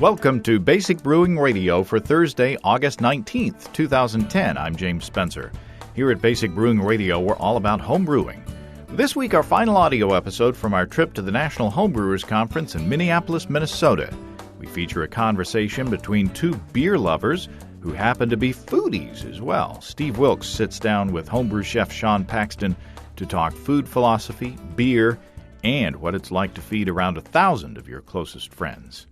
Welcome to Basic Brewing Radio for Thursday, August 19th, 2010. I'm James Spencer. Here at Basic Brewing Radio, we're all about home brewing. This week, our final audio episode from our trip to the National Homebrewers Conference in Minneapolis, Minnesota. We feature a conversation between two beer lovers who happen to be foodies as well. Steve Wilkes sits down with Homebrew Chef Sean Paxton to talk food philosophy, beer, and what it's like to feed around 1,000 of your closest friends.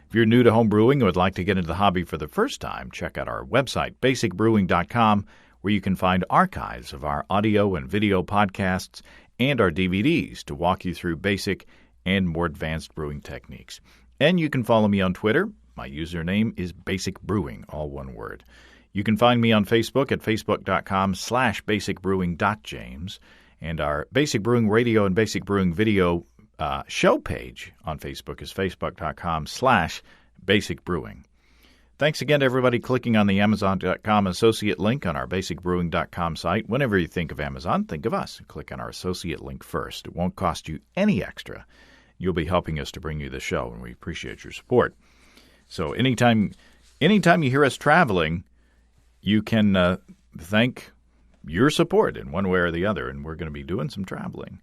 If you're new to home brewing and would like to get into the hobby for the first time, check out our website, basicbrewing.com, where you can find archives of our audio and video podcasts and our DVDs to walk you through basic and more advanced brewing techniques. And you can follow me on Twitter. My username is Basic Brewing, all one word. You can find me on Facebook at facebook.com/basicbrewing.james. And our Basic Brewing Radio and Basic Brewing Video show page on Facebook is facebook.com/basicbrewing. Thanks again to everybody clicking on the Amazon.com associate link on our basicbrewing.com site. Whenever you think of Amazon, think of us. Click on our associate link first. It won't cost you any extra. You'll be helping us to bring you the show, and we appreciate your support. So anytime you hear us traveling, you can thank your support in one way or the other, and we're going to be doing some traveling.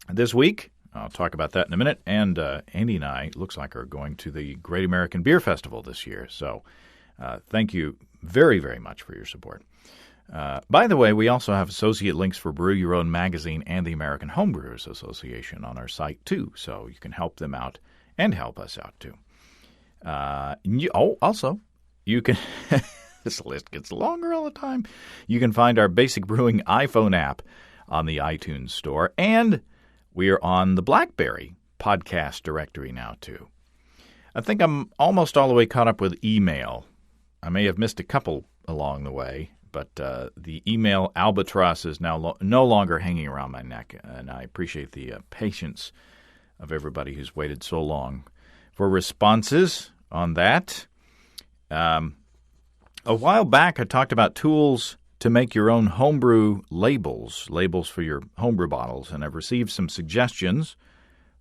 This week, I'll talk about that in a minute, and Andy and I, looks like, are going to the Great American Beer Festival this year. So thank you very, very much for your support. By the way, we also have associate links for Brew Your Own Magazine and the American Homebrewers Association on our site, too, so you can help them out and help us out, too. Also, you can – this list gets longer all the time. You can find our Basic Brewing iPhone app on the iTunes Store, and we are on the BlackBerry podcast directory now, too. I think I'm almost all the way caught up with email. I may have missed a couple along the way, but the email albatross is now no longer hanging around my neck, and I appreciate the patience of everybody who's waited so long for responses on that. A while back, I talked about tools to make your own homebrew labels for your homebrew bottles, and I've received some suggestions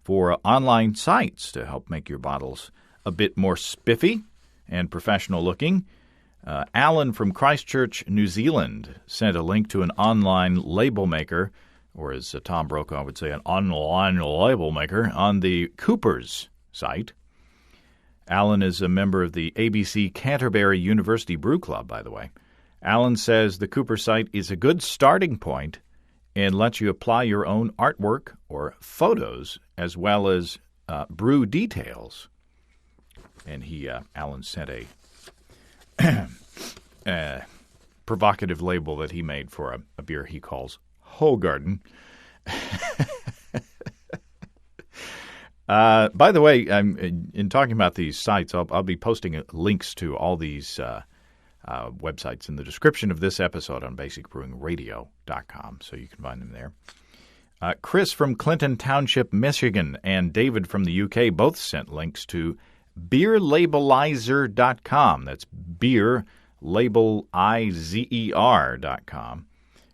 for online sites to help make your bottles a bit more spiffy and professional looking. Alan from Christchurch, New Zealand, sent a link to an online label maker, or as Tom Brokaw would say, an online label maker on the Cooper's site. Alan is a member of the ABC Canterbury University Brew Club, by the way. Alan says the Cooper site is a good starting point and lets you apply your own artwork or photos as well as brew details. And Alan sent a provocative label that he made for a beer he calls Hoegaarden. By the way, in talking about these sites, I'll be posting links to all these websites in the description of this episode on basicbrewingradio.com, so you can find them there. Chris from Clinton Township, Michigan, and David from the UK both sent links to beerlabelizer.com. That's beerlabelizer.com.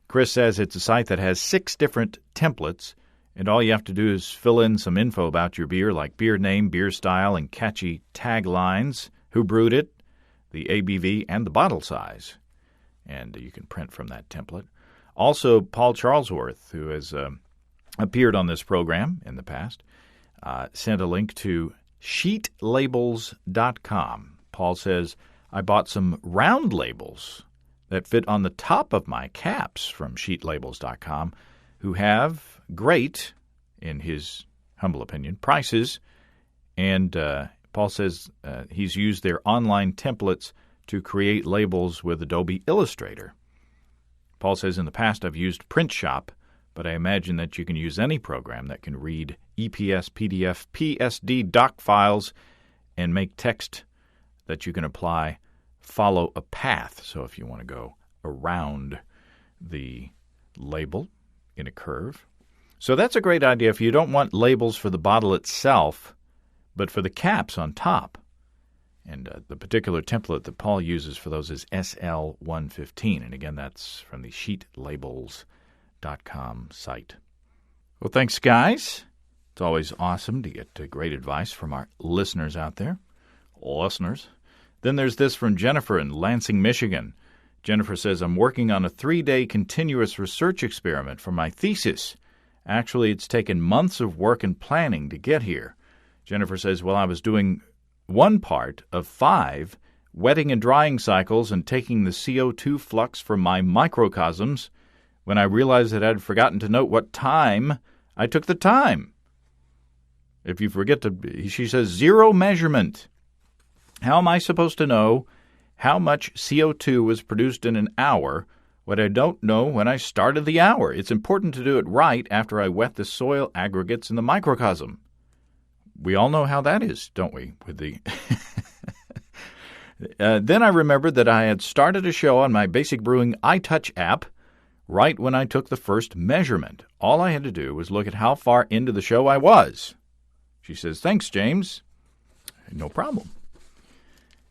Chris says it's a site that has 6 different templates, and all you have to do is fill in some info about your beer, like beer name, beer style, and catchy taglines, who brewed it, the ABV, and the bottle size. And you can print from that template. Also, Paul Charlesworth, who has appeared on this program in the past, sent a link to sheetlabels.com. Paul says, I bought some round labels that fit on the top of my caps from sheetlabels.com, who have great, in his humble opinion, prices. And Paul says he's used their online templates to create labels with Adobe Illustrator. Paul says, in the past I've used Print Shop, but I imagine that you can use any program that can read EPS, PDF, PSD, doc files, and make text that you can follow a path. So if you want to go around the label in a curve. So that's a great idea if you don't want labels for the bottle itself, but for the caps on top. And the particular template that Paul uses for those is SL115. And again, that's from the sheetlabels.com site. Well, thanks, guys. It's always awesome to get great advice from our listeners out there. Listeners. Then there's this from Jennifer in Lansing, Michigan. Jennifer says, I'm working on a 3-day continuous research experiment for my thesis. Actually, it's taken months of work and planning to get here. Jennifer says, well, I was doing one part of 5 wetting and drying cycles and taking the CO2 flux from my microcosms when I realized that I'd forgotten to note what time I took the time. If you forget to, she says, 0 measurement. How am I supposed to know how much CO2 was produced in an hour when I don't know when I started the hour? It's important to do it right after I wet the soil aggregates in the microcosm. We all know how that is, don't we? With the Then I remembered that I had started a show on my Basic Brewing iTouch app right when I took the first measurement. All I had to do was look at how far into the show I was. She says, thanks, James. No problem.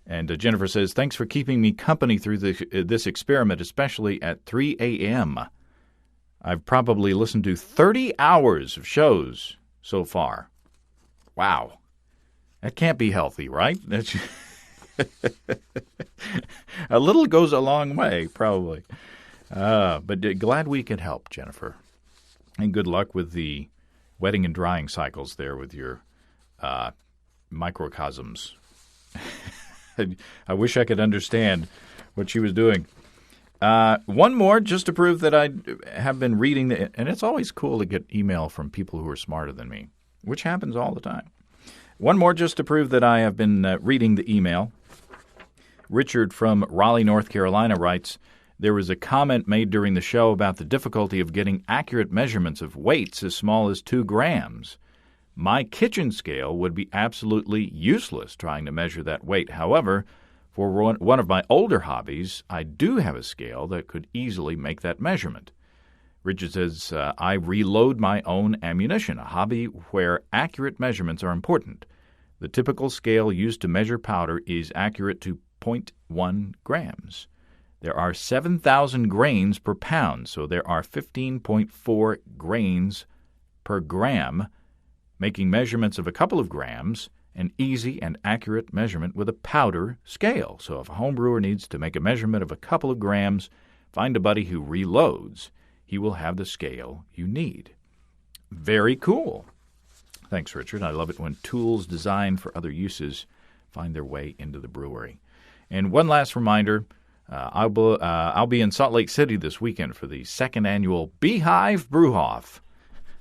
And Jennifer says, thanks for keeping me company through this experiment, especially at 3 a.m. I've probably listened to 30 hours of shows so far. Wow. That can't be healthy, right? A little goes a long way, probably. But glad we could help, Jennifer. And good luck with the wetting and drying cycles there with your microcosms. I wish I could understand what she was doing. One more, just to prove that I have been reading, and it's always cool to get email from people who are smarter than me, which happens all the time. One more, just to prove that I have been reading the email. Richard from Raleigh, North Carolina writes, there was a comment made during the show about the difficulty of getting accurate measurements of weights as small as 2 grams. My kitchen scale would be absolutely useless trying to measure that weight. However, for one of my older hobbies, I do have a scale that could easily make that measurement. Richard says, I reload my own ammunition, a hobby where accurate measurements are important. The typical scale used to measure powder is accurate to 0.1 grams. There are 7,000 grains per pound, so there are 15.4 grains per gram. Making measurements of a couple of grams an easy and accurate measurement with a powder scale. So if a home brewer needs to make a measurement of a couple of grams, find a buddy who reloads. He will have the scale you need. Very cool. Thanks, Richard. I love it when tools designed for other uses find their way into the brewery. And one last reminder, I'll be in Salt Lake City this weekend for the 2nd annual Beehive Brew-Off.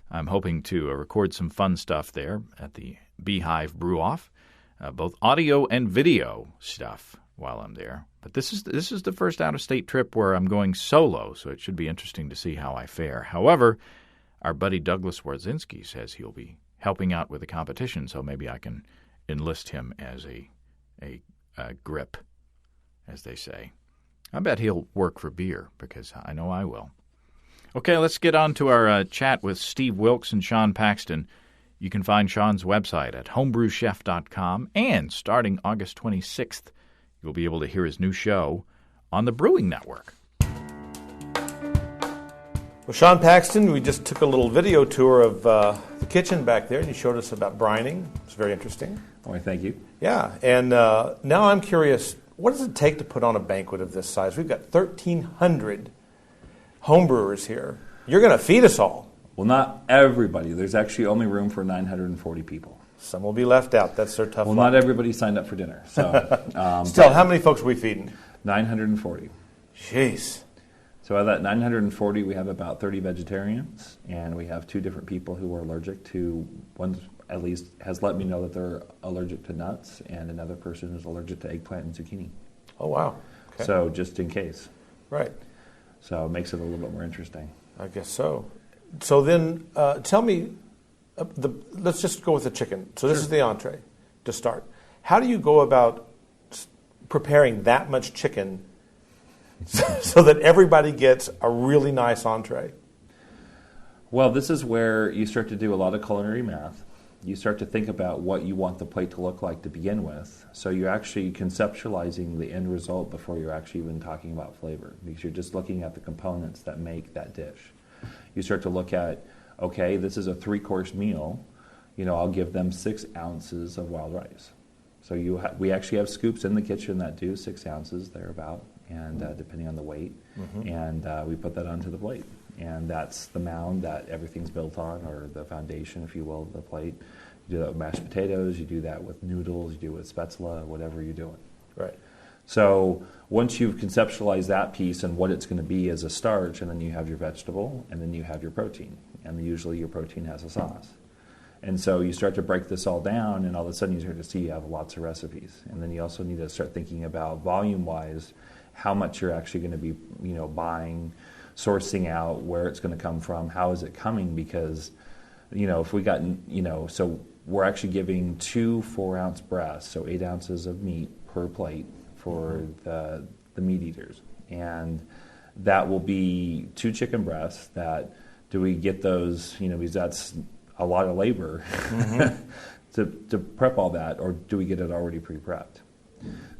I'm hoping to record some fun stuff there at the Beehive Brew-Off, both audio and video stuff while I'm there. But this is the first out-of-state trip where I'm going solo, so it should be interesting to see how I fare. However, our buddy Douglas Warzinski says he'll be helping out with the competition, so maybe I can enlist him as a grip, as they say. I bet he'll work for beer, because I know I will. Okay, let's get on to our chat with Steve Wilkes and Sean Paxton. You can find Sean's website at homebrewchef.com, and starting August 26th, you'll be able to hear his new show on the Brewing Network. Well, Sean Paxton, we just took a little video tour of the kitchen back there, and you showed us about brining. It's very interesting. Oh, thank you. Yeah, and now I'm curious, what does it take to put on a banquet of this size? We've got 1,300 homebrewers here. You're going to feed us all. Well, not everybody. There's actually only room for 940 people. Some will be left out. That's their tough Well, luck. not everybody signed up for dinner. So, Still, how many folks are we feeding? 940. Jeez. So out of that 940, we have about 30 vegetarians, and we have 2 different people who are allergic to, one at least has let me know that they're allergic to nuts, and another person is allergic to eggplant and zucchini. Oh, wow. Okay. So just in case. Right. So it makes it a little bit more interesting. I guess so. So then tell me, let's just go with the chicken. So this is the entree to start. How do you go about preparing that much chicken so that everybody gets a really nice entree? Well, this is where you start to do a lot of culinary math. You start to think about what you want the plate to look like to begin with. So you're actually conceptualizing the end result before you're actually even talking about flavor, because you're just looking at the components that make that dish. You start to look at, okay, this is a 3-course meal. I'll give them 6 ounces of wild rice. So we actually have scoops in the kitchen that do 6 ounces thereabout, and depending on the weight, and we put that onto the plate, and that's the mound that everything's built on, or the foundation, if you will, of the plate. You do that with mashed potatoes, you do that with noodles, you do it with spätzle, whatever you're doing. Right. So once you've conceptualized that piece and what it's going to be as a starch, and then you have your vegetable, and then you have your protein, and usually your protein has a sauce. And so you start to break this all down, and all of a sudden you start to see you have lots of recipes. And then you also need to start thinking about volume-wise how much you're actually going to be, buying, sourcing out, where it's going to come from, how is it coming, because, if we got, so we're actually giving 2 4-ounce breasts, so 8 ounces of meat per plate for the meat eaters. And that will be 2 chicken breasts. That, do we get those, because that's a lot of labor to prep all that, or do we get it already pre-prepped?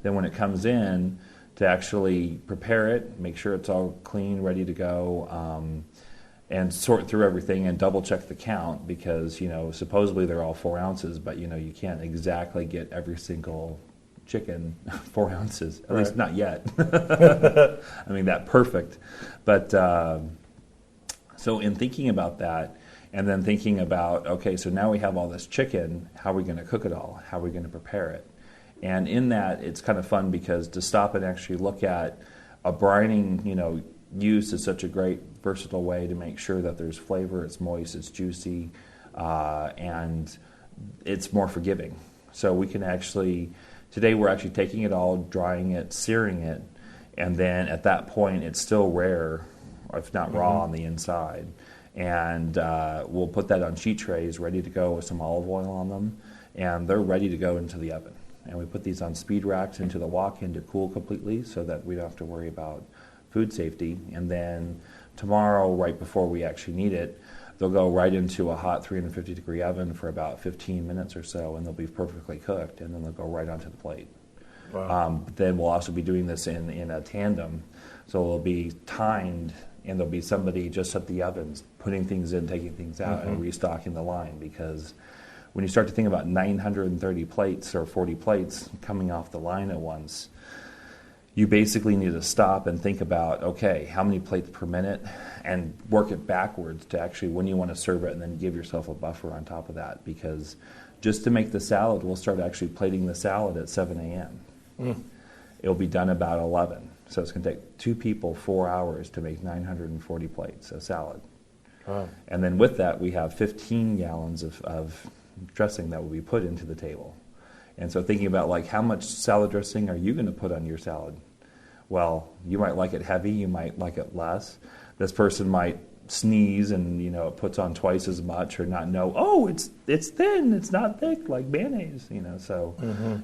Then when it comes in, to actually prepare it, make sure it's all clean, ready to go, and sort through everything and double check the count, because supposedly they're all 4 ounces, but you can't exactly get every single chicken 4 ounces, at least not yet. I mean, that perfect. But so in thinking about that, and then thinking about, okay, so now we have all this chicken, how are we going to cook it all? How are we going to prepare it? And in that, it's kind of fun, because to stop and actually look at a brining, use is such a great versatile way to make sure that there's flavor, it's moist, it's juicy, and it's more forgiving. So we can actually, today we're actually taking it all, drying it, searing it, and then at that point it's still rare, if not raw on the inside. And we'll put that on sheet trays ready to go with some olive oil on them, and they're ready to go into the oven. And we put these on speed racks into the walk-in to cool completely, so that we don't have to worry about food safety. And then tomorrow, right before we actually need it, they'll go right into a hot 350-degree oven for about 15 minutes or so, and they'll be perfectly cooked, and then they'll go right onto the plate. Wow. Then we'll also be doing this in a tandem, so it'll be timed, and there'll be somebody just at the ovens putting things in, taking things out, and restocking the line. Because when you start to think about 930 plates or 40 plates coming off the line at once, you basically need to stop and think about, okay, how many plates per minute, and work it backwards to actually when you want to serve it, and then give yourself a buffer on top of that. Because just to make the salad, we'll start actually plating the salad at 7 a.m. It'll be done about 11. So it's going to take 2 people 4 hours to make 940 plates of salad. Wow. And then with that, we have 15 gallons of dressing that will be put into the table. And so thinking about, like, how much salad dressing are you going to put on your salad? Well, you might like it heavy, you might like it less. This person might sneeze and, it puts on twice as much, or not know, oh, it's thin, it's not thick like mayonnaise, So,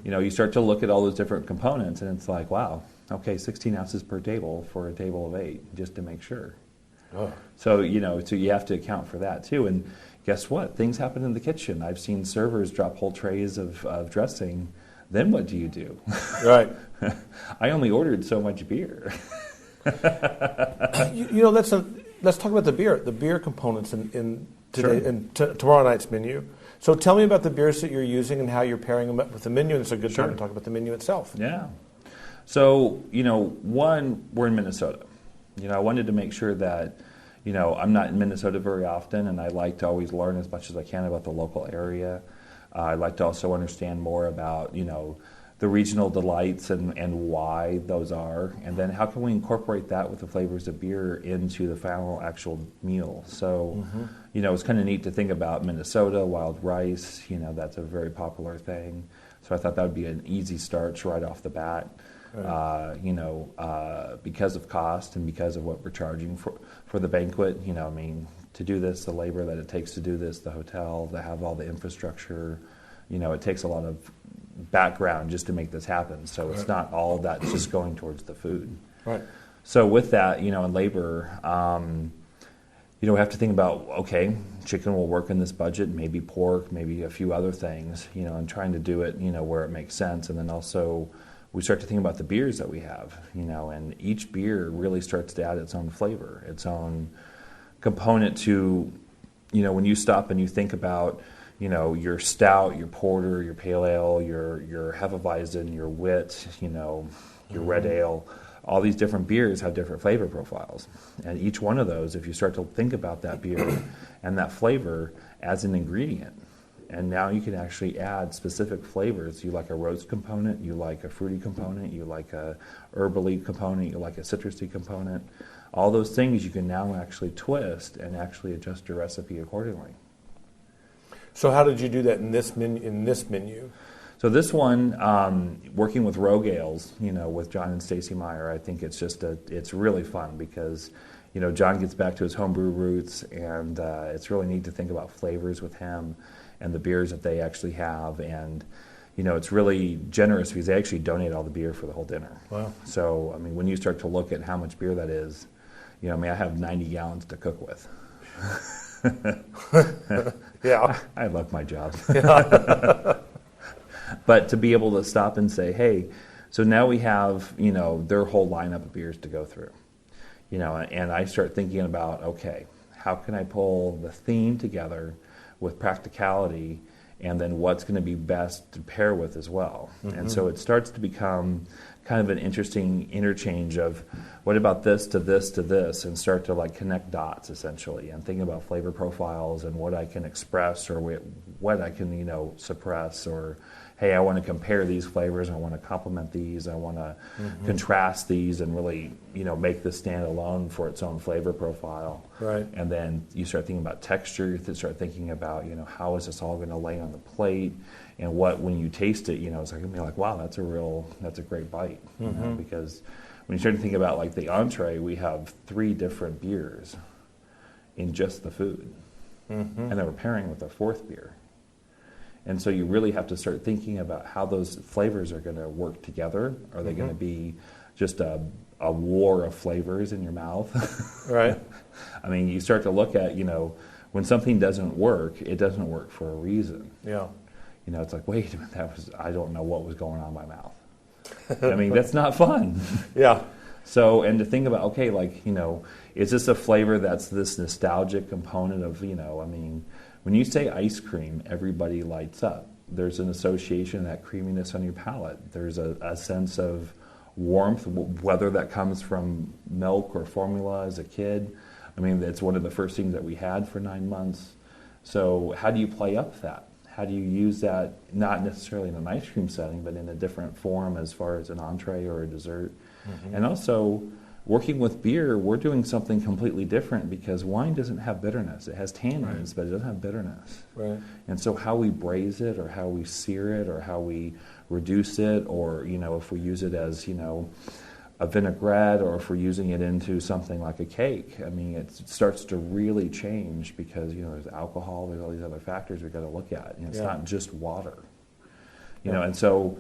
you start to look at all those different components, and it's like, wow, okay, 16 ounces per table for a table of 8, just to make sure. Oh. So, so you have to account for that too. And guess what? Things happen in the kitchen. I've seen servers drop whole trays of dressing. Then what do you do? Right. I only ordered so much beer. Let's talk about the beer components in today and tomorrow night's menu. So tell me about the beers that you're using and how you're pairing them up with the menu. And it's a good time to talk about the menu itself. Yeah. So, one, we're in Minnesota. I wanted to make sure that, I'm not in Minnesota very often, and I like to always learn as much as I can about the local area. I'd like to also understand more about, the regional delights and why those are, and then how can we incorporate that with the flavors of beer into the final actual meal. So, it's kind of neat to think about Minnesota, wild rice, that's a very popular thing. So I thought that would be an easy start right off the bat. Right. Because of cost and because of what we're charging for the banquet, to do this, the labor that it takes to do this, the hotel, to have all the infrastructure, it takes a lot of background just to make this happen. So it's not all that just going towards the food. Right. So with that, in labor, we have to think about, okay, chicken will work in this budget, maybe pork, maybe a few other things, and trying to do it, where it makes sense. And then also we start to think about the beers that we have, and each beer really starts to add its own flavor, its own component to, when you stop and you think about, your stout, your porter, your pale ale, your Hefeweizen, your wit, your red ale. All these different beers have different flavor profiles. And each one of those, if you start to think about that beer and that flavor as an ingredient, and now you can actually add specific flavors. You like a roast component, you like a fruity component, you like a herbally component, you like a citrusy component. All those things you can now actually twist and actually adjust your recipe accordingly. So how did you do that in this menu? So this one, working with Rogue Ales, with John and Stacy Meyer, I think it's really fun because, John gets back to his homebrew roots, and it's really neat to think about flavors with him and the beers that they actually have. And, it's really generous because they actually donate all the beer for the whole dinner. Wow. So, when you start to look at how much beer that is, I have 90 gallons to cook with. Yeah. I love my job. Yeah. But to be able to stop and say, hey, so now we have, their whole lineup of beers to go through. And I start thinking about, okay, how can I pull the theme together with practicality, and then what's going to be best to pair with as well. Mm-hmm. And so it starts to become kind of an interesting interchange of what about this to this to this, and start to connect dots essentially, and think about flavor profiles and what I can express or what I can suppress, or hey, I want to compare these flavors, I want to complement these, I want to contrast these, and really make this stand alone for its own flavor profile. Right. And then you start thinking about texture. You start thinking about how is this all going to lay on the plate, and what when you taste it, it's going to be like, wow, that's a great bite. Because when you start to think about the entree, we have 3 different beers in just the food, and then we're pairing with a 4th beer. And so you really have to start thinking about how those flavors are going to work together. Are they going to be just a war of flavors in your mouth? Right. You start to look at, when something doesn't work, it doesn't work for a reason. Yeah. It's like, wait a minute, I don't know what was going on in my mouth. That's not fun. Yeah. So, and to think about, okay, is this a flavor that's this nostalgic component of, when you say ice cream, everybody lights up. There's an association of that creaminess on your palate. There's a sense of warmth, whether that comes from milk or formula as a kid. It's one of the first things that we had for 9 months. So how do you play up that? How do you use that, not necessarily in an ice cream setting, but in a different form as far as an entree or a dessert? And also, working with beer, we're doing something completely different because wine doesn't have bitterness. It has tannins, but it doesn't have bitterness. Right. And so how we braise it, or how we sear it, or how we reduce it, or, if we use it as, a vinaigrette, or if we're using it into something like a cake, it starts to really change because, there's alcohol, there's all these other factors we've got to look at. And it's not just water. And so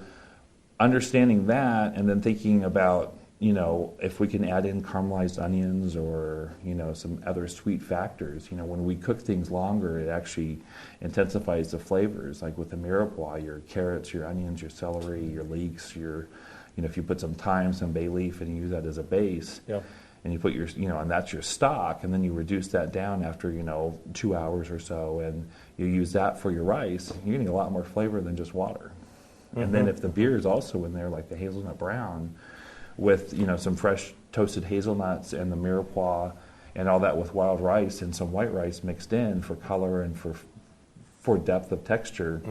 understanding that, and then thinking about, if we can add in caramelized onions or, some other sweet factors, when we cook things longer, it actually intensifies the flavors. Like with the mirepoix, your carrots, your onions, your celery, your leeks, if you put some thyme, some bay leaf, and you use that as a base, and you put your, and that's your stock, and then you reduce that down after, 2 hours or so, and you use that for your rice, you're getting a lot more flavor than just water. And then if the beer is also in there, like the hazelnut brown, with some fresh toasted hazelnuts and the mirepoix and all that with wild rice and some white rice mixed in for color and for depth of texture,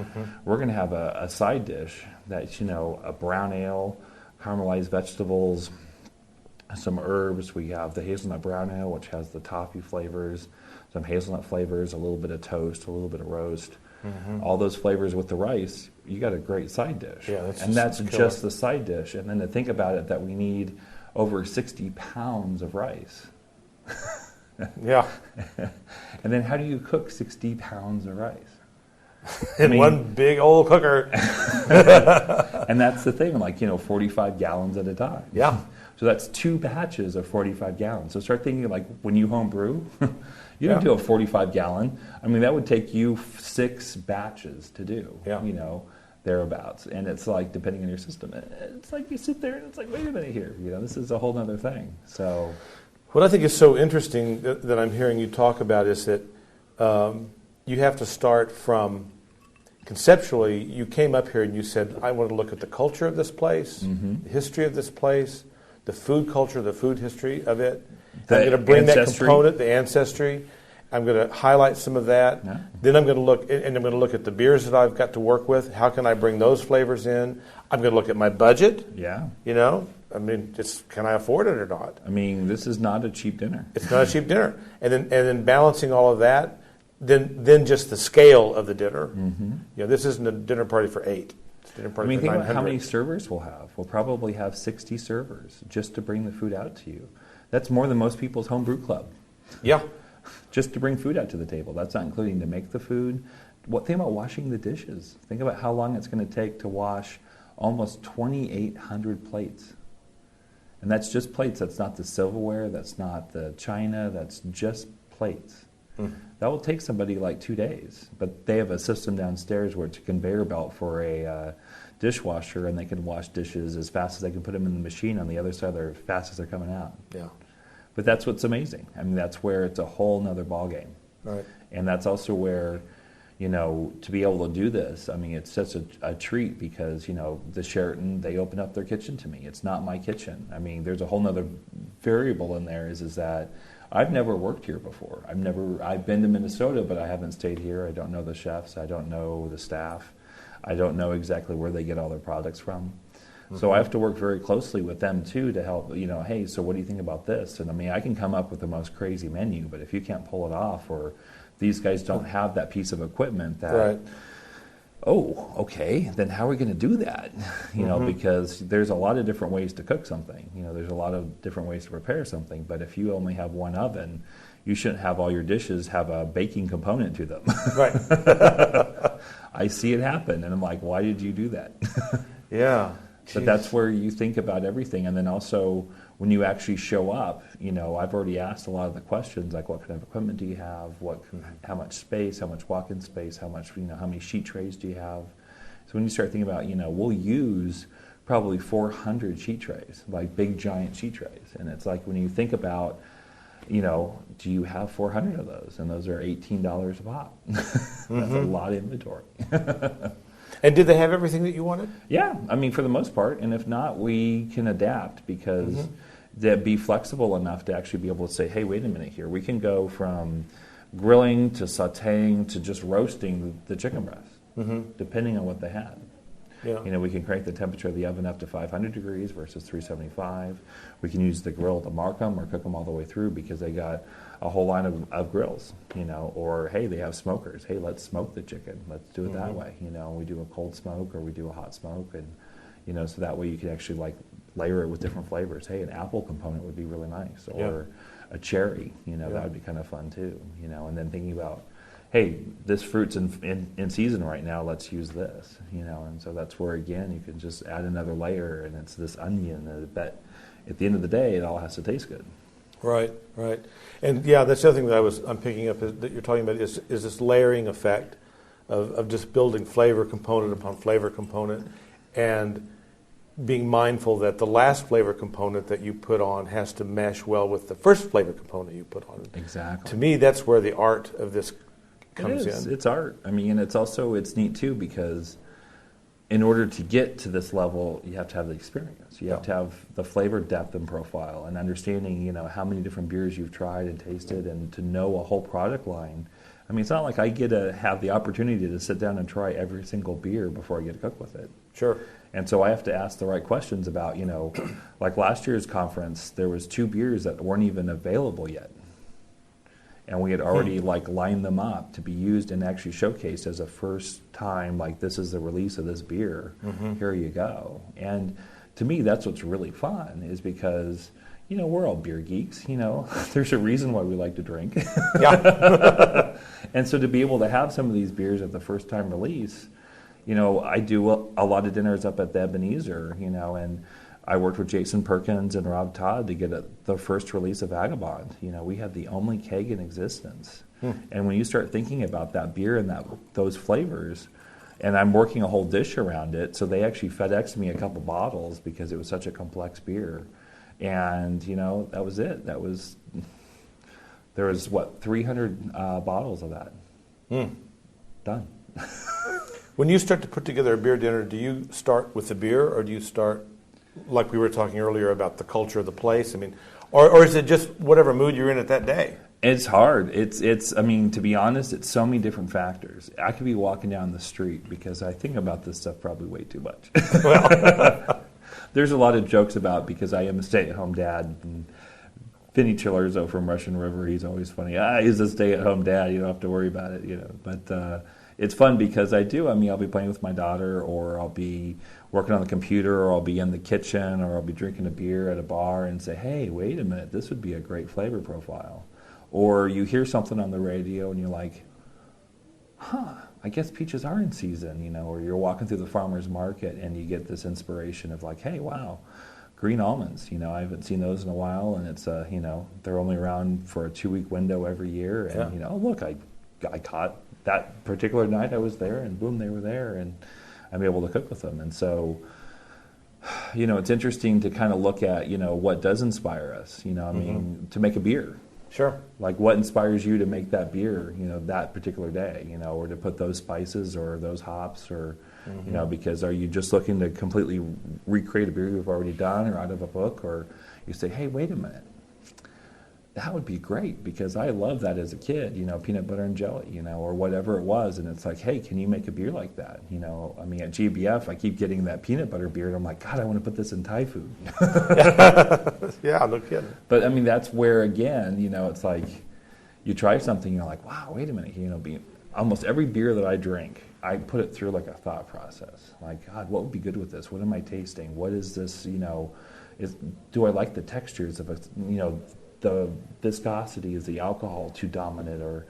we're going to have a side dish that's a brown ale, caramelized vegetables, some herbs. We have the hazelnut brown ale, which has the toffee flavors, some hazelnut flavors, a little bit of toast, a little bit of roast. All those flavors with the rice, you got a great side dish. Yeah, that's just the side dish. And then to think about it, that we need over 60 pounds of rice. Yeah. And then how do you cook 60 pounds of rice? In one big old cooker. And that's the thing, 45 gallons at a time. Yeah. So that's 2 batches of 45 gallons. So start thinking when you home brew, you don't do a 45 gallon. That would take you 6 batches to do, thereabouts. And it's depending on your system, it's you sit there and it's wait a minute here, this is a whole other thing. So what I think is so interesting that I'm hearing you talk about is that you have to start from conceptually. You came up here and you said, I want to look at the culture of this place, the history of this place, the food culture, the food history of it. I'm going to bring that component, the ancestry. I'm going to highlight some of that. Yeah. Then I'm going to look, and I'm going to look at the beers that I've got to work with. How can I bring those flavors in? I'm going to look at my budget. Yeah. You know, I mean, just can I afford it or not? I mean, this is not a cheap dinner. It's not a cheap dinner. And then balancing all of that, then just the scale of the dinner. Mm-hmm. You know, this isn't a dinner party for 8. It's a dinner party for 900. Think about how many servers we'll have. We'll probably have 60 servers just to bring the food out to you. That's more than most people's homebrew club. Yeah. Just to bring food out to the table. That's not including to make the food. Think about washing the dishes. Think about how long it's going to take to wash almost 2,800 plates. And that's just plates. That's not the silverware. That's not the china. That's just plates. That will take somebody like 2 days. But they have a system downstairs where it's a conveyor belt for a dishwasher, and they can wash dishes as fast as they can put them in the machine on the other side as fast as they're coming out. Yeah. But that's what's amazing. I mean, that's where it's a whole nother ballgame. Right. And that's also where, you know, to be able to do this, I mean, it's such a treat because, you know, the Sheraton, they open up their kitchen to me. It's not my kitchen. I mean, there's a whole nother variable in there is that I've never worked here before. I've been to Minnesota, but I haven't stayed here. I don't know the chefs. I don't know the staff. I don't know exactly where they get all their products from. So I have to work very closely with them, too, to help, you know, hey, so what do you think about this? And, I mean, I can come up with the most crazy menu, but if you can't pull it off or these guys don't have that piece of equipment that, right. Oh, okay, then how are we going to do that? You know, because there's a lot of different ways to cook something. You know, there's a lot of different ways to prepare something. But if you only have one oven, you shouldn't have all your dishes have a baking component to them. Right. I see it happen, and I'm like, why did you do that? Yeah. But that's where you think about everything. And then also when you actually show up, you know, I've already asked a lot of the questions, like what kind of equipment do you have? How much space, how much walk-in space, how many sheet trays do you have? So when you start thinking about, you know, we'll use probably 400 sheet trays, like big giant sheet trays. And it's like when you think about, you know, do you have 400 of those? And those are $18 a pop. That's a lot of inventory. And did they have everything that you wanted? Yeah, I mean, for the most part. And if not, we can adapt because they'd be flexible enough to actually be able to say, hey, wait a minute here. We can go from grilling to sautéing to just roasting the chicken breast, depending on what they had. Yeah. You know, we can crank the temperature of the oven up to 500 degrees versus 375. We can use the grill to mark them or cook them all the way through because they got a whole line of grills, you know, or, hey, they have smokers. Hey, let's smoke the chicken. Let's do it that way. You know, we do a cold smoke or we do a hot smoke. And, you know, so that way you can actually, like, layer it with different flavors. Hey, an apple component would be really nice. Or a cherry, you know, that would be kind of fun, too. You know, and then thinking about, hey, this fruit's in season right now, let's use this, you know. And so that's where, again, you can just add another layer, and it's this onion. But at the end of the day, it all has to taste good. Right, right. And, yeah, that's the other thing that I'm picking up that you're talking about is this layering effect of just building flavor component upon flavor component and being mindful that the last flavor component that you put on has to mesh well with the first flavor component you put on. Exactly. To me, that's where the art of this comes in. It's art. I mean, and it's neat too because in order to get to this level, you have to have the experience. You have to have the flavor depth and profile and understanding, you know, how many different beers you've tried and tasted and to know a whole product line. I mean, it's not like I get to have the opportunity to sit down and try every single beer before I get to cook with it. Sure. And so I have to ask the right questions about, you know, like last year's conference, there was 2 beers that weren't even available yet. And we had already like lined them up to be used and actually showcased as a first time, like this is the release of this beer. Here you go. And to me, that's what's really fun is because, you know, we're all beer geeks, you know. There's a reason why we like to drink. Yeah. And so to be able to have some of these beers at the first time release, you know, I do a lot of dinners up at the Ebenezer, you know, and I worked with Jason Perkins and Rob Todd to get the first release of Vagabond. You know, we had the only keg in existence. And when you start thinking about that beer and those flavors, and I'm working a whole dish around it, so they actually FedExed me a couple bottles because it was such a complex beer. And, you know, that was it. There was, 300 bottles of that. Done. When you start to put together a beer dinner, do you start with the beer, or do you start, like we were talking earlier, about the culture of the place? I mean, or is it just whatever mood you're in at that day? It's hard. It's. I mean, to be honest, it's so many different factors. I could be walking down the street because I think about this stuff probably way too much. Well, there's a lot of jokes about, because I am a stay-at-home dad. And Vinny Chillerzo from Russian River, he's always funny. He's a stay-at-home dad. You don't have to worry about it, But it's fun because I do. I mean, I'll be playing with my daughter, or I'll be working on the computer, or I'll be in the kitchen, or I'll be drinking a beer at a bar and say, hey, wait a minute, this would be a great flavor profile. Or you hear something on the radio and you're like, I guess peaches are in season, or you're walking through the farmer's market and you get this inspiration of like, hey, wow, green almonds, I haven't seen those in a while, and it's, they're only around for a 2-week window every year. And, oh, look, I caught that particular night I was there, and boom, they were there, and I'm able to cook with them. And so, it's interesting to kind of look at, what does inspire us, I mean, to make a beer. Sure. Like, what inspires you to make that beer, that particular day, or to put those spices or those hops, or, because are you just looking to completely recreate a beer you've already done or out of a book, or you say, hey, wait a minute, that would be great because I love that as a kid, peanut butter and jelly, or whatever it was. And it's like, hey, can you make a beer like that? I mean, at GBF, I keep getting that peanut butter beer, and I'm like, God, I want to put this in Thai food. Yeah, no kidding. But I mean, that's where, again, it's like you try something, you're like, wow, wait a minute, almost every beer that I drink, I put it through like a thought process. Like, God, what would be good with this? What am I tasting? What is this, do I like the textures of it, the viscosity, is the alcohol too dominant, or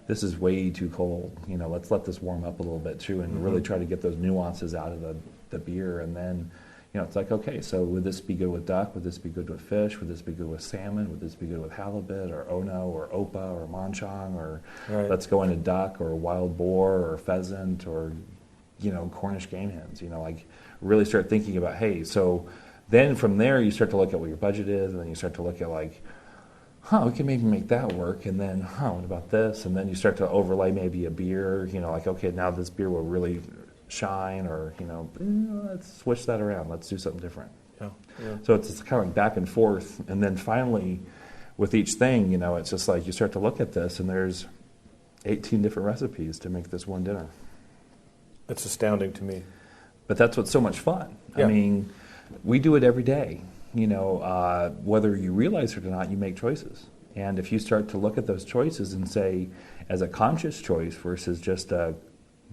this is way too cold, let's let this warm up a little bit too, and really try to get those nuances out of the beer. And then it's like, okay, so would this be good with duck, would this be good with fish, would this be good with salmon, would this be good with halibut or ono or opa or manchang, or let's go into duck or wild boar or pheasant or Cornish game hens, like really start thinking about, hey, so then from there you start to look at what your budget is, and then you start to look at like, we can maybe make that work, and then, what about this? And then you start to overlay maybe a beer, like, okay, now this beer will really shine, or, let's switch that around. Let's do something different. Yeah. So it's kind of like back and forth. And then finally, with each thing, it's just like you start to look at this, and there's 18 different recipes to make this one dinner. It's astounding to me. But that's what's so much fun. Yeah. I mean, we do it every day. Whether you realize it or not, you make choices. And if you start to look at those choices and say, as a conscious choice versus just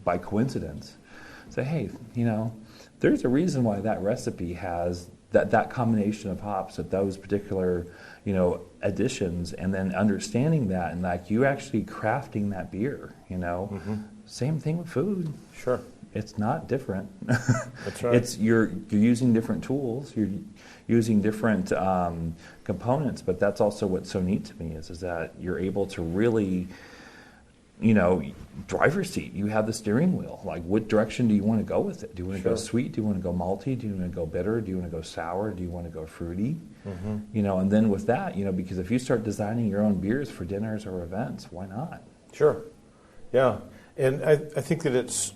by coincidence, say, hey, there's a reason why that recipe has that combination of hops at those particular, additions, and then understanding that, and like you actually crafting that beer, Same thing with food. Sure. It's not different. That's right. It's you're using different tools. You're using different components, but that's also what's so neat to me is that you're able to really, driver's seat. You have the steering wheel. Like, what direction do you want to go with it? Do you want to go sweet? Do you want to go malty? Do you want to go bitter? Do you want to go sour? Do you want to go fruity? And then with that, because if you start designing your own beers for dinners or events, why not? Sure. Yeah. And I think that it's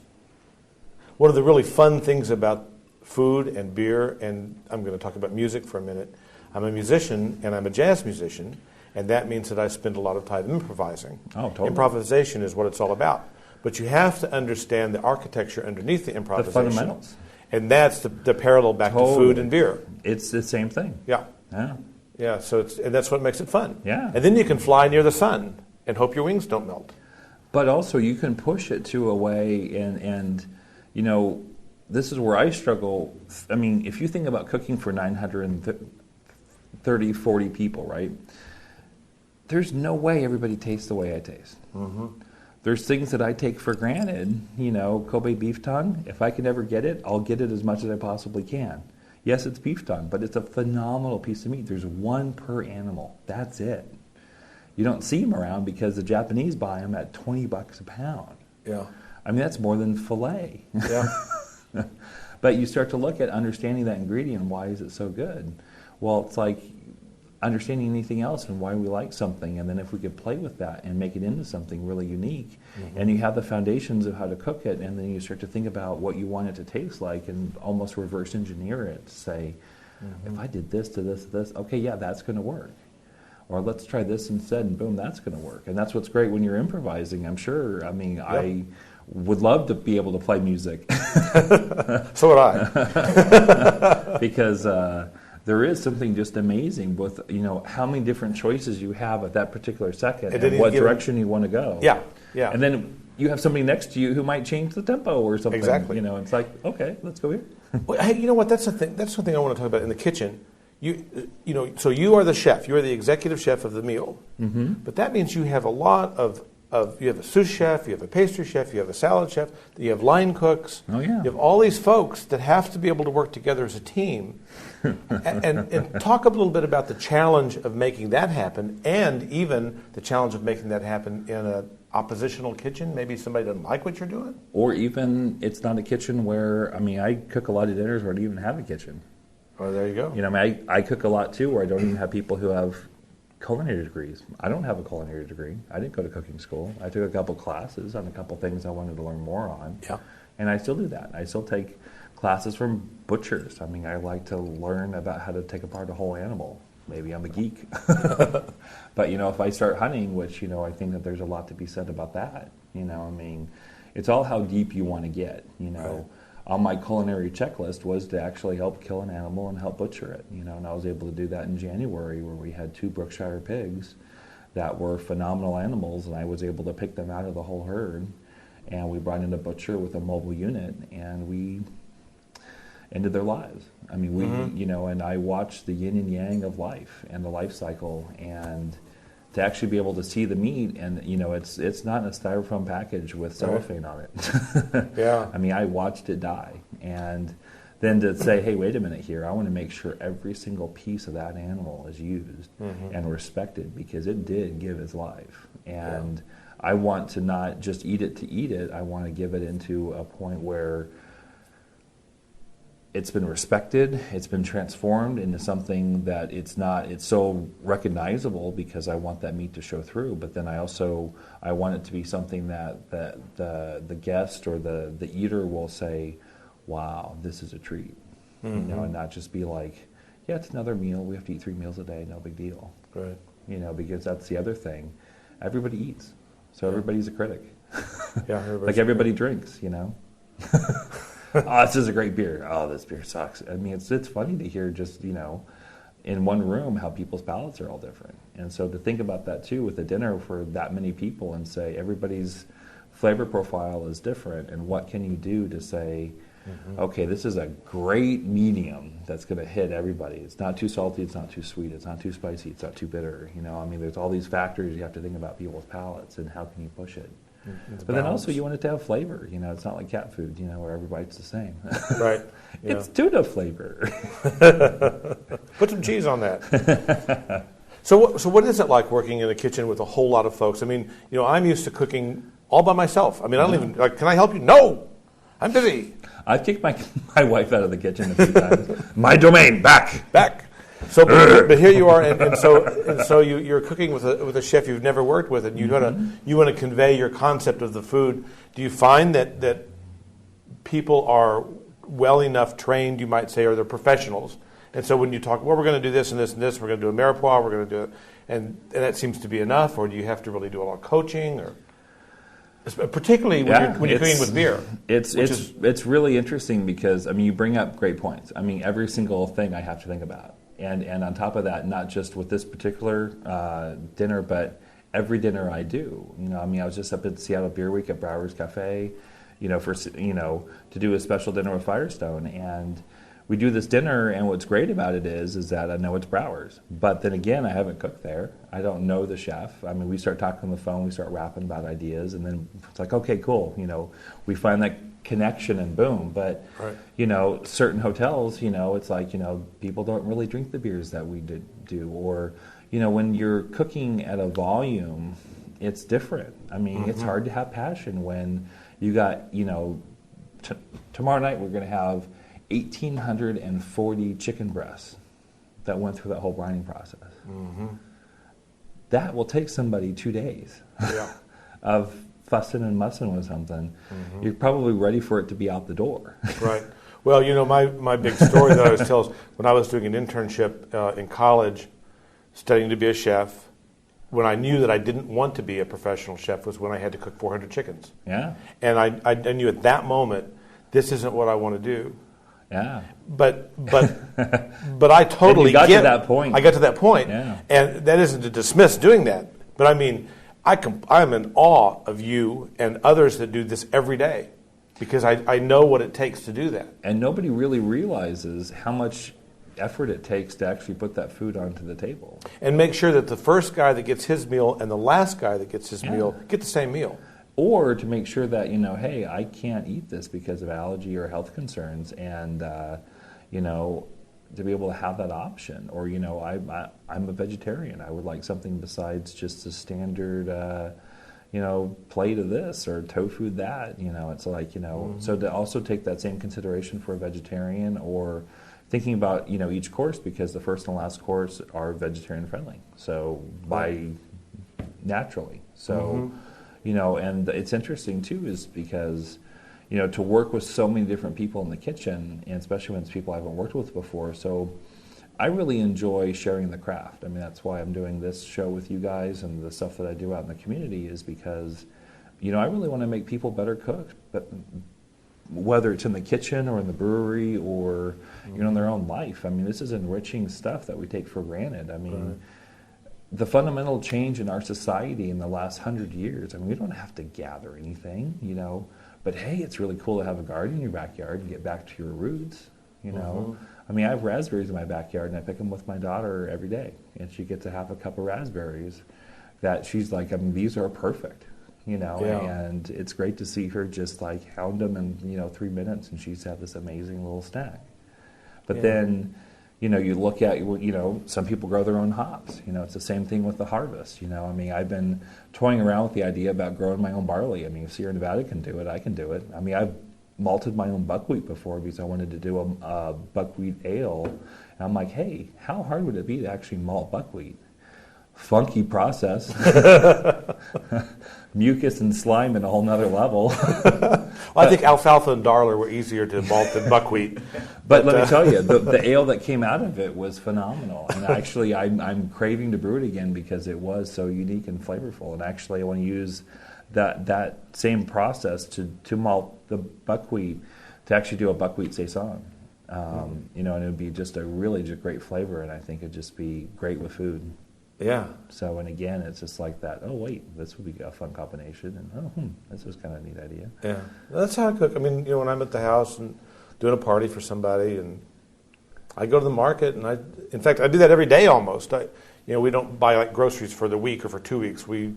one of the really fun things about food and beer, and I'm going to talk about music for a minute. I'm a musician, and I'm a jazz musician, and that means that I spend a lot of time improvising. Oh, totally. Improvisation is what it's all about. But you have to understand the architecture underneath the improvisation. The fundamentals. And that's the parallel back to food and beer. It's the same thing. Yeah. Yeah. Yeah, and that's what makes it fun. Yeah. And then you can fly near the sun and hope your wings don't melt. But also you can push it to a way, and this is where I struggle. I mean, if you think about cooking for 930, 40 people, right? There's no way everybody tastes the way I taste. There's things that I take for granted, Kobe beef tongue. If I can ever get it, I'll get it as much as I possibly can. Yes, it's beef tongue, but it's a phenomenal piece of meat. There's one per animal. That's it. You don't see them around because the Japanese buy them at $20 a pound. Yeah. I mean, that's more than filet. Yeah. But you start to look at understanding that ingredient and why is it so good. Well, it's like understanding anything else and why we like something, and then if we could play with that and make it into something really unique, and you have the foundations of how to cook it, and then you start to think about what you want it to taste like and almost reverse engineer it to say, if I did this to this to this, okay, yeah, that's going to work. Or let's try this instead, and boom, that's going to work. And that's what's great when you're improvising, I'm sure. I mean, I would love to be able to play music. So would I. Because there is something just amazing with, how many different choices you have at that particular second and what direction you want to go. Yeah. And then you have somebody next to you who might change the tempo or something. Exactly. It's like, okay, let's go here. Well, hey, you know what? That's the thing. That's something I want to talk about in the kitchen. So you are the chef. You are the executive chef of the meal. Mm-hmm. But that means you have a lot of you have a sous chef, you have a pastry chef, you have a salad chef, you have line cooks. Oh, yeah. You have all these folks that have to be able to work together as a team. and talk a little bit about the challenge of making that happen, and even the challenge of making that happen in an oppositional kitchen. Maybe somebody doesn't like what you're doing. Or even it's not a kitchen where, I cook a lot of dinners where I don't even have a kitchen. Oh, there you go. I cook a lot too where I don't even have people who have culinary degrees. I don't have a culinary degree. I didn't go to cooking school. I took a couple classes on a couple things I wanted to learn more on. Yeah. And I still do that. I still take classes from butchers. I like to learn about how to take apart a whole animal. Maybe I'm a geek. But, if I start hunting, which, I think that there's a lot to be said about that. It's all how deep you want to get, Right. On my culinary checklist was to actually help kill an animal and help butcher it, and I was able to do that in January where we had 2 Brookshire pigs that were phenomenal animals, and I was able to pick them out of the whole herd, and we brought in a butcher with a mobile unit, and we ended their lives. And I watched the yin and yang of life and the life cycle, and to actually be able to see the meat, and it's not in a styrofoam package with cellophane on it. Yeah. I watched it die, and then to say, hey, wait a minute here, I want to make sure every single piece of that animal is used and respected, because it did give its life, and I want to not just eat it to eat it. I want to give it into a point where it's been respected, it's been transformed into something that it's so recognizable, because I want that meat to show through, but then I want it to be something that the guest or the eater will say, wow, this is a treat, and not just be like, yeah, it's another meal, we have to eat 3 meals a day, no big deal. Right. Because that's the other thing. Everybody eats, so everybody's a critic. Yeah, like everybody drinks, Oh, this is a great beer. Oh, this beer sucks. It's funny to hear just, in one room how people's palates are all different. And so to think about that too with a dinner for that many people and say everybody's flavor profile is different, and what can you do to say, okay, this is a great medium that's going to hit everybody. It's not too salty, it's not too sweet, it's not too spicy, it's not too bitter. There's all these factors you have to think about people's palates and how can you push it. But then also you want it to have flavor. It's not like cat food, where every bite's the same. Right. Yeah. It's tuna flavor. Put some cheese on that. So what is it like working in a kitchen with a whole lot of folks? I'm used to cooking all by myself. I don't even, can I help you? No, I'm busy. I've kicked my wife out of the kitchen a few times. My domain, back. So, but here you are, and so you're cooking with a chef you've never worked with, and you want to convey your concept of the food. Do you find that people are well enough trained, you might say, or they're professionals? And so when you talk, well, we're going to do this and this and this, we're going to do a mirepoix, we're going to do it, and that seems to be enough, or do you have to really do a lot of coaching, or particularly when you're cooking with beer? It's really interesting because you bring up great points. Every single thing I have to think about. And on top of that, not just with this particular dinner, but every dinner I do. I was just up at Seattle Beer Week at Brower's Cafe, to do a special dinner with Firestone, and we do this dinner. And what's great about it is that I know it's Brower's, but then again, I haven't cooked there. I don't know the chef. We start talking on the phone, we start rapping about ideas, and then it's like, okay, cool. We find that connection and boom. But right. Certain hotels, it's like, people don't really drink the beers that we do, or when you're cooking at a volume, it's different. It's hard to have passion when you got, tomorrow night we're going to have 1,840 chicken breasts. that went through that whole brining process. That will take somebody 2 days of fussing and mussing with something. You're probably ready for it to be out the door. Right. Well, my big story that I always tell is when I was doing an internship in college, studying to be a chef, when I knew that I didn't want to be a professional chef was when I had to cook 400 chickens. Yeah. And I knew at that moment, this isn't what I want to do. Yeah. But I totally got get to that point. I got to that point. Yeah. And that isn't to dismiss doing that. But I mean, I'm in awe of you and others that do this every day because I know what it takes to do that. And nobody really realizes how much effort it takes to actually put that food onto the table. And make sure that the first guy that gets his meal and the last guy that gets his meal get the same meal. Or to make sure that, hey, I can't eat this because of allergy or health concerns, and, to be able to have that option. Or, I'm a vegetarian. I would like something besides just a standard, plate of this or tofu that. It's like, so to also take that same consideration for a vegetarian, or thinking about, each course, because the first and last course are vegetarian friendly. So naturally. So, and it's interesting too, is because, to work with so many different people in the kitchen, and especially when it's people I haven't worked with before. So I really enjoy sharing the craft. I mean, that's why I'm doing this show with you guys, and the stuff that I do out in the community is because, I really want to make people better cooks, but whether it's in the kitchen or in the brewery or, in their own life. I mean, this is enriching stuff that we take for granted. I mean, the fundamental change in our society in the last 100 years, I mean, we don't have to gather anything, but hey, it's really cool to have a garden in your backyard and get back to your roots, I mean, I have raspberries in my backyard, and I pick them with my daughter every day, and she gets to have a cup of raspberries that she's like, I mean, these are perfect, and it's great to see her just like hound them in, 3 minutes, and she's had this amazing little snack. But then, you look at, some people grow their own hops. It's the same thing with the harvest. I mean, I've been toying around with the idea about growing my own barley. I mean, if Sierra Nevada can do it, I can do it. I mean, I've malted my own buckwheat before because I wanted to do a buckwheat ale. And I'm like, hey, how hard would it be to actually malt buckwheat? Funky process. Mucus and slime at a whole nother level. I think alfalfa and darler were easier to malt than buckwheat. But let me tell you, the ale that came out of it was phenomenal. And actually, I'm craving to brew it again because it was so unique and flavorful. And actually, I want to use that same process to malt the buckwheat, to actually do a buckwheat saison. And it would be just a really great flavor, and I think it'd just be great with food. Yeah. So, and again, it's just like that, oh, wait, this would be a fun combination, and this is kind of a neat idea. Yeah. That's how I cook. I mean, when I'm at the house and doing a party for somebody, and I go to the market, and in fact, I do that every day almost. We don't buy like groceries for the week or for 2 weeks. We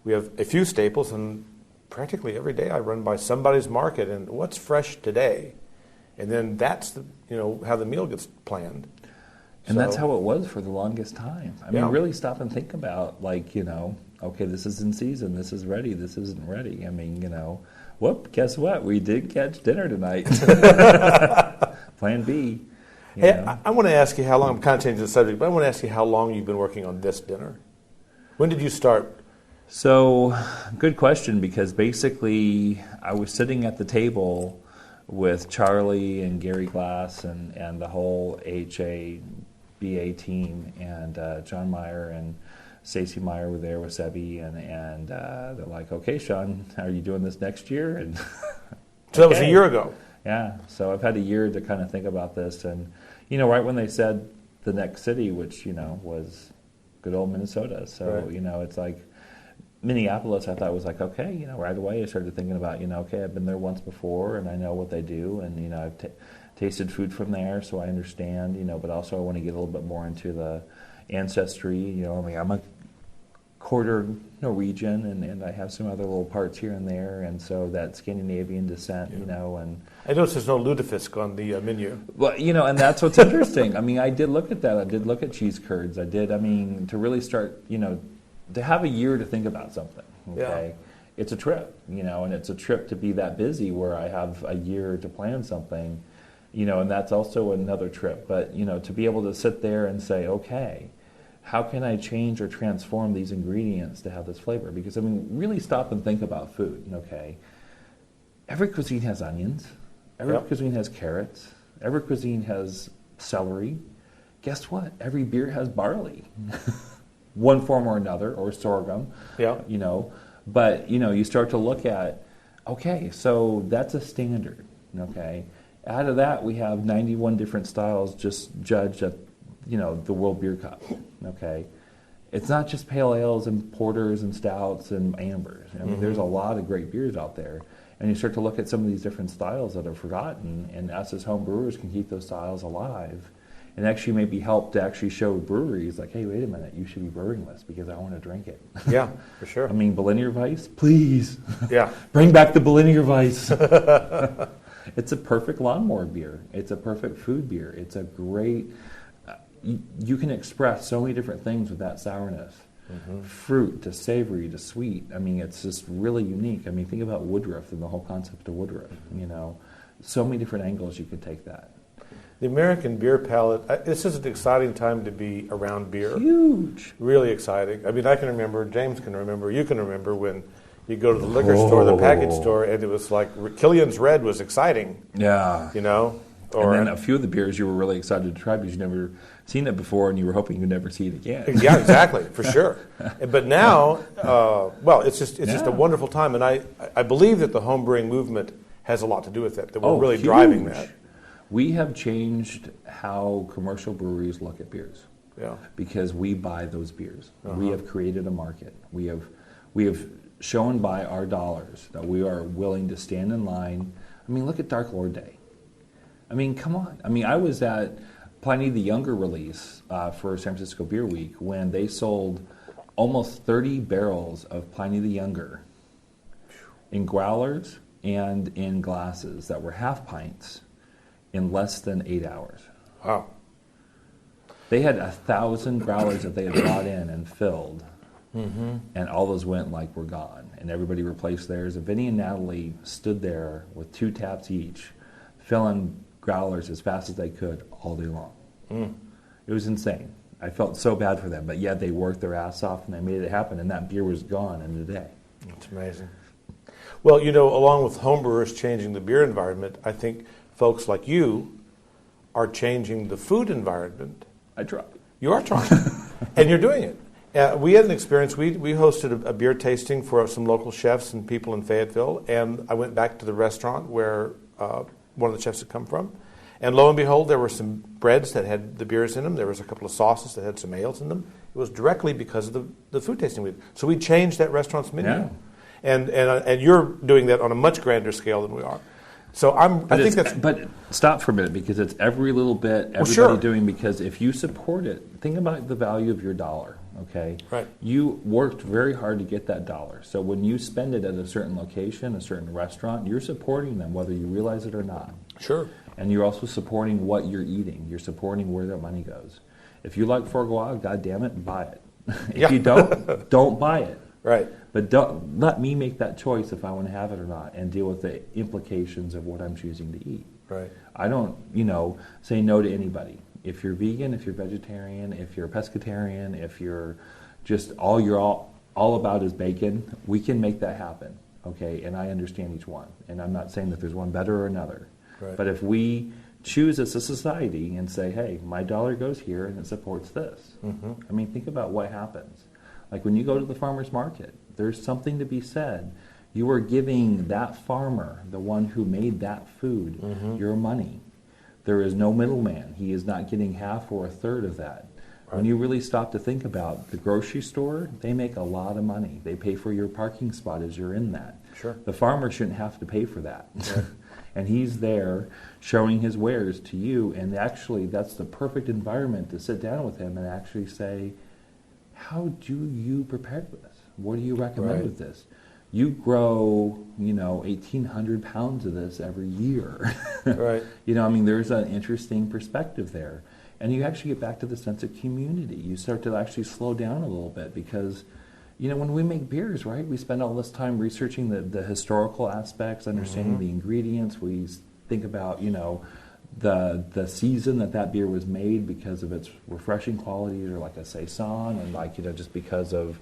have a few staples, and practically every day I run by somebody's market, and what's fresh today? And then that's how the meal gets planned. And that's how it was for the longest time. I mean, really stop and think about, like, okay, this is in season, this is ready, this isn't ready. I mean, whoop, guess what? We did catch dinner tonight. Plan B. Hey, I want to ask you how long, I'm kind of changing the subject, but I want to ask you how long you've been working on this dinner. When did you start? So, good question, because basically I was sitting at the table with Charlie and Gary Glass and the whole HABA team, and John Meyer and Stacey Meyer were there with Sebi, and they're like, okay, Sean, are you doing this next year? And so that was a year ago. Yeah, so I've had a year to kind of think about this, and right when they said the next city, which was good old Minnesota, so it's like Minneapolis, I thought was like, okay, right away I started thinking about, okay, I've been there once before and I know what they do, and, I've tasted food from there, so I understand, but also I want to get a little bit more into the ancestry, I mean, I'm a quarter Norwegian, and I have some other little parts here and there, and so that Scandinavian descent, and... I noticed there's no lutefisk on the menu. Well, and that's what's interesting. I mean, I did look at that. I did look at cheese curds. To really start, to have a year to think about something, okay? Yeah. It's a trip, and it's a trip to be that busy where I have a year to plan something. And that's also another trip. But, to be able to sit there and say, okay, how can I change or transform these ingredients to have this flavor? Because, really stop and think about food, okay? Every cuisine has onions. Every cuisine has carrots. Every cuisine has celery. Guess what? Every beer has barley. One form or another, or sorghum. Yeah. But, you start to look at, okay, so that's a standard, okay? Out of that, we have 91 different styles just judged at, the World Beer Cup, okay? It's not just pale ales and porters and stouts and ambers. There's a lot of great beers out there. And you start to look at some of these different styles that are forgotten, and us as home brewers can keep those styles alive and actually maybe help to actually show breweries like, hey, wait a minute, you should be brewing this because I want to drink it. Yeah, for sure. Berliner Weiss, please. Yeah. Bring back the Berliner Weiss. It's a perfect lawnmower beer. It's a perfect food beer. It's a great, you can express so many different things with that sourness. Fruit to savory to sweet. It's just really unique. Think about Woodruff and the whole concept of Woodruff. So many different angles you could take that. The American beer palate, this is an exciting time to be around beer. Huge. Really exciting. I can remember, James can remember, you can remember when you go to the liquor store, the package store, and it was like Killian's Red was exciting. Yeah. Or, and then a few of the beers you were really excited to try because you'd never seen it before and you were hoping you'd never see it again. Yeah, exactly, for sure. But now, it's just a wonderful time, and I believe that the homebrewing movement has a lot to do with it, that we're really huge. driving that. We have changed how commercial breweries look at beers. Yeah. Because we buy those beers. We have created a market. We have shown by our dollars that we are willing to stand in line. Look at Dark Lord Day. Come on. I was at Pliny the Younger release for San Francisco Beer Week when they sold almost 30 barrels of Pliny the Younger in growlers and in glasses that were half pints in less than 8 hours. Wow. They had 1,000 growlers that they had brought in and filled, and all those went like were gone, and everybody replaced theirs. And Vinny and Natalie stood there with 2 taps each, filling growlers as fast as they could all day long. It was insane. I felt so bad for them, but yeah, they worked their ass off and they made it happen, and that beer was gone in a day. That's amazing. Well, along with homebrewers changing the beer environment, I think folks like you are changing the food environment. I try. You are trying, and you're doing it. We had an experience. We hosted a beer tasting for some local chefs and people in Fayetteville, and I went back to the restaurant where one of the chefs had come from, and lo and behold, there were some breads that had the beers in them. There was a couple of sauces that had some ales in them. It was directly because of the food tasting we did. So we changed that restaurant's menu. Yeah. And you're doing that on a much grander scale than we are. So But stop for a minute, because it's every little bit everybody doing. Because if you support it, think about the value of your dollar. Okay. Right. You worked very hard to get that dollar. So when you spend it at a certain location, a certain restaurant, you're supporting them whether you realize it or not. Sure. And you're also supporting what you're eating. You're supporting where that money goes. If you like foie gras, God damn it, buy it. If you don't buy it. Right. But don't let me make that choice if I want to have it or not, and deal with the implications of what I'm choosing to eat. Right. I don't, say no to anybody. If you're vegan, if you're vegetarian, if you're pescatarian, if you're just all about is bacon, we can make that happen. Okay, and I understand each one, and I'm not saying that there's one better or another. Right. But if we choose as a society and say, hey, my dollar goes here and it supports this. Think about what happens. Like when you go to the farmer's market, there's something to be said. You are giving that farmer, the one who made that food, your money. There is no middleman. He is not getting half or a third of that. Right. When you really stop to think about the grocery store, they make a lot of money. They pay for your parking spot as you're in that. Sure. The farmer shouldn't have to pay for that. Right. And he's there showing his wares to you, and actually that's the perfect environment to sit down with him and actually say, how do you prepare this? What do you recommend with this? You grow, 1,800 pounds of this every year. Right. There's an interesting perspective there. And you actually get back to the sense of community. You start to actually slow down a little bit because, when we make beers, right, we spend all this time researching the historical aspects, understanding the ingredients. We think about, the season that beer was made because of its refreshing qualities, or like a saison, and like, just because of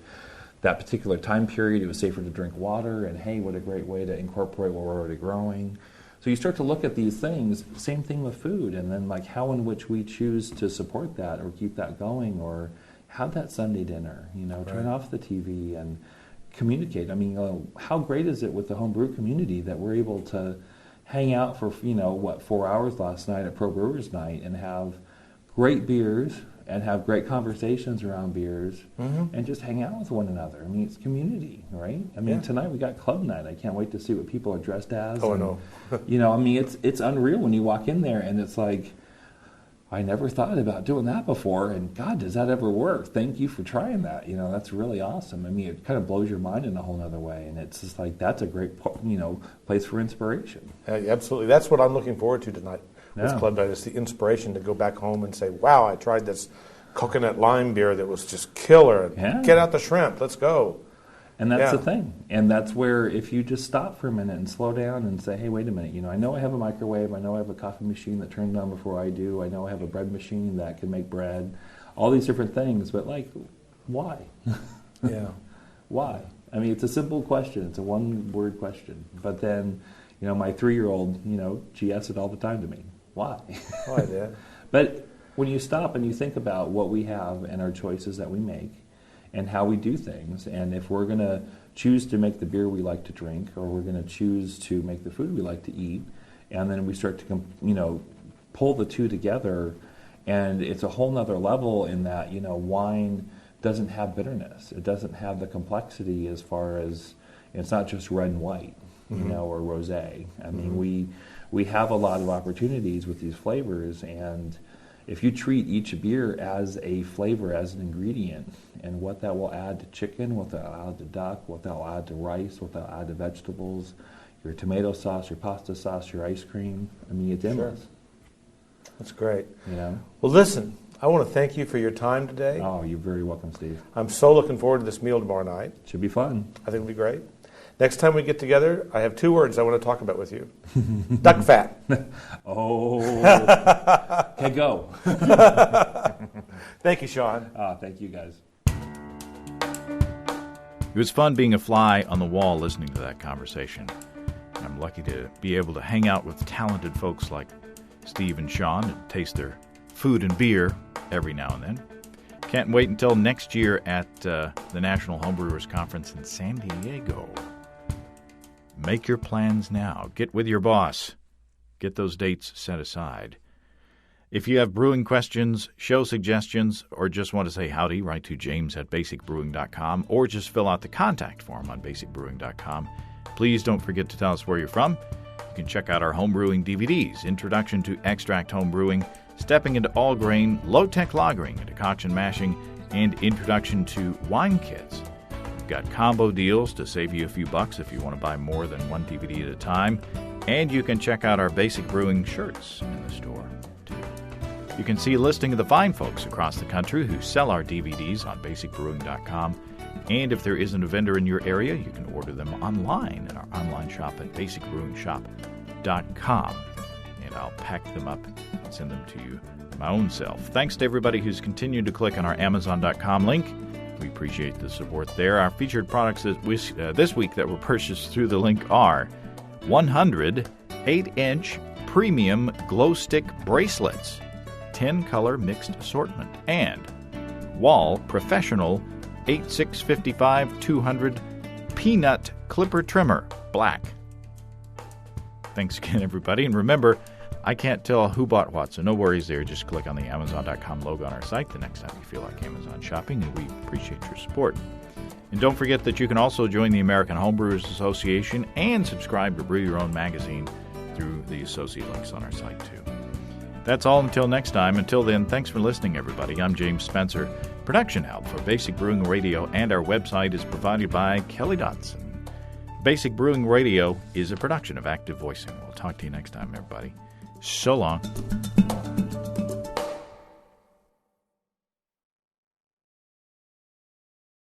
that particular time period, it was safer to drink water, and hey, what a great way to incorporate what we're already growing. So you start to look at these things, same thing with food, and then like how in which we choose to support that or keep that going, or have that Sunday dinner, turn off the TV and communicate. I mean, how great is it with the homebrew community that we're able to hang out for, 4 hours last night at Pro Brewers Night and have great beers and have great conversations around beers, and just hang out with one another. I mean, it's community, right? I mean, tonight we got club night. I can't wait to see what people are dressed as. Oh, I know. I mean, it's unreal when you walk in there and it's like, I never thought about doing that before, and God, does that ever work? Thank you for trying that. That's really awesome. I mean, it kind of blows your mind in a whole other way, and it's just like, that's a great, place for inspiration. Absolutely. That's what I'm looking forward to tonight with Club Night, is the inspiration to go back home and say, wow, I tried this coconut lime beer that was just killer. Get out the shrimp. Let's go. And that's the thing. And that's where, if you just stop for a minute and slow down and say, hey, wait a minute, I know I have a microwave, I know I have a coffee machine that turns on before I do, I know I have a bread machine that can make bread, all these different things, but like, why? Why? I mean, it's a simple question. It's a one-word question. But then, my 3-year-old, she asks it all the time to me. Why? Why, Dad? But when you stop and you think about what we have and our choices that we make, and how we do things, and if we're going to choose to make the beer we like to drink, or we're going to choose to make the food we like to eat, and then we start to pull the two together, and it's a whole nother level in that wine doesn't have bitterness, it doesn't have the complexity as far as, it's not just red and white, or rosé. I mean, we have a lot of opportunities with these flavors, and if you treat each beer as a flavor, as an ingredient, and what that will add to chicken, what that will add to duck, what that will add to rice, what that will add to vegetables, your tomato sauce, your pasta sauce, your ice cream, I mean, it's endless. Sure. That's great. Well, listen, I want to thank you for your time today. Oh, you're very welcome, Steve. I'm so looking forward to this meal tomorrow night. Should be fun. I think it'll be great. Next time we get together, I have 2 words I want to talk about with you. Duck fat. Okay, go. Thank you, Sean. Thank you, guys. It was fun being a fly on the wall listening to that conversation. I'm lucky to be able to hang out with talented folks like Steve and Sean and taste their food and beer every now and then. Can't wait until next year at the National Homebrewers Conference in San Diego. Make your plans now. Get with your boss. Get those dates set aside. If you have brewing questions, show suggestions, or just want to say howdy, write to james@basicbrewing.com, or just fill out the contact form on basicbrewing.com. Please don't forget to tell us where you're from. You can check out our homebrewing DVDs, Introduction to Extract Homebrewing, Stepping into All Grain, Low-Tech Lagering and Decoction Mashing, and Introduction to Wine Kits. We've got combo deals to save you a few bucks if you want to buy more than one DVD at a time. And you can check out our Basic Brewing shirts in the store, too. You can see a listing of the fine folks across the country who sell our DVDs on basicbrewing.com. And if there isn't a vendor in your area, you can order them online at our online shop at basicbrewingshop.com. And I'll pack them up and send them to you my own self. Thanks to everybody who's continued to click on our Amazon.com link. We appreciate the support there. Our featured products this week that were purchased through the link are 100 8-inch premium glow stick bracelets, 10-color mixed assortment, and Wall Professional 8655-200 peanut clipper trimmer, black. Thanks again, everybody. And remember, I can't tell who bought what, so no worries there. Just click on the Amazon.com logo on our site the next time you feel like Amazon shopping, and we appreciate your support. And don't forget that you can also join the American Homebrewers Association and subscribe to Brew Your Own magazine through the associate links on our site, too. That's all until next time. Until then, thanks for listening, everybody. I'm James Spencer. Production help for Basic Brewing Radio and our website is provided by Kelly Dotson. Basic Brewing Radio is a production of Active Voicing. We'll talk to you next time, everybody. So long.